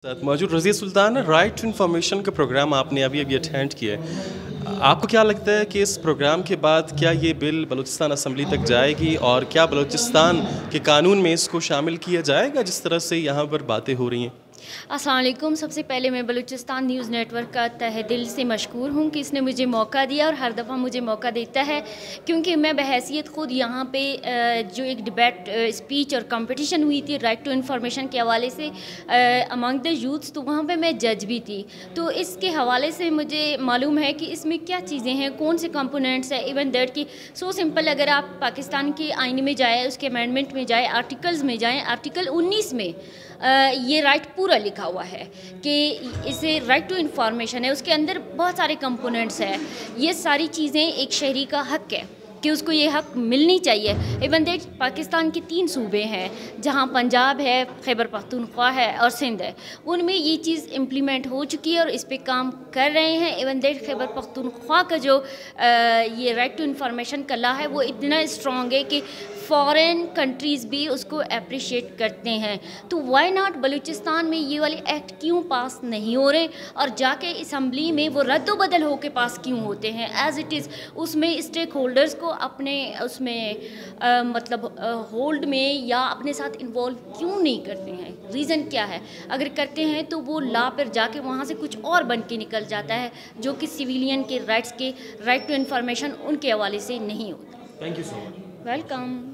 साथ मौजूद रज़िया सुल्तान, right to information का प्रोग्राम आपने अभी अभी अटेंड किया है। आपको क्या लगता है कि इस प्रोग्राम के बाद क्या ये बिल बलूचिस्तान असम्बली तक जाएगी और क्या बलूचिस्तान के कानून में इसको शामिल किया जाएगा जिस तरह से यहाँ पर बातें हो रही हैं? अस्सलाम वालेकुम। सबसे पहले मैं बलूचिस्तान न्यूज़ नेटवर्क का तहे दिल से मशकूर हूँ कि इसने मुझे मौका दिया और हर दफ़ा मुझे मौका देता है, क्योंकि मैं बहैसियत ख़ुद यहाँ पे जो एक डिबेट स्पीच और कंपटीशन हुई थी राइट टू इन्फॉर्मेशन के हवाले से अमंग द यूथ्स, तो वहाँ पे मैं जज भी थी। तो इसके हवाले से मुझे मालूम है कि इसमें क्या चीज़ें हैं, कौन से कंपोनेंट्स हैं। इवन दैट कि सो सिंपल, अगर आप पाकिस्तान के आइन में जाए, उसके अमेंडमेंट में जाए, आर्टिकल्स में जाएँ, आर्टिकल 19 में ये राइट पूरा लिखा हुआ है कि इसे राइट टू इन्फॉर्मेशन है। उसके अंदर बहुत सारे कंपोनेंट्स हैं। ये सारी चीज़ें एक शहरी का हक़ है कि उसको ये हक़ मिलनी चाहिए। इवन दैट पाकिस्तान के 3 सूबे हैं, जहाँ पंजाब है, खैबर पख्तूनख्वा है और सिंध है। उनमें ये चीज़ इम्प्लीमेंट हो चुकी है और इस पे काम कर रहे हैं। इवन दैट खैबर पख्तूनख्वा का जो ये राइट टू इन्फॉर्मेशन का लॉ है वो इतना स्ट्रॉन्ग है कि फ़ॉरेन कंट्रीज़ भी उसको अप्रिशिएट करते हैं। तो वाई नॉट बलूचिस्तान में ये वाले एक्ट क्यों पास नहीं हो रहे और जाके असम्बली में वो रद्द-ओ-बदल हो के पास क्यों होते हैं एज़ इट इज़। उसमें स्टेक होल्डर्स को अपने उसमें होल्ड में या अपने साथ इन्वॉल्व क्यों नहीं करते हैं? रीज़न क्या है? अगर करते हैं तो वो लॉ पर जाके वहाँ से कुछ और बन के निकल जाता है, जो कि सिविलियन के राइट्स के राइट टू इन्फॉर्मेशन उनके हवाले से नहीं होता। Thank you so much. Welcome.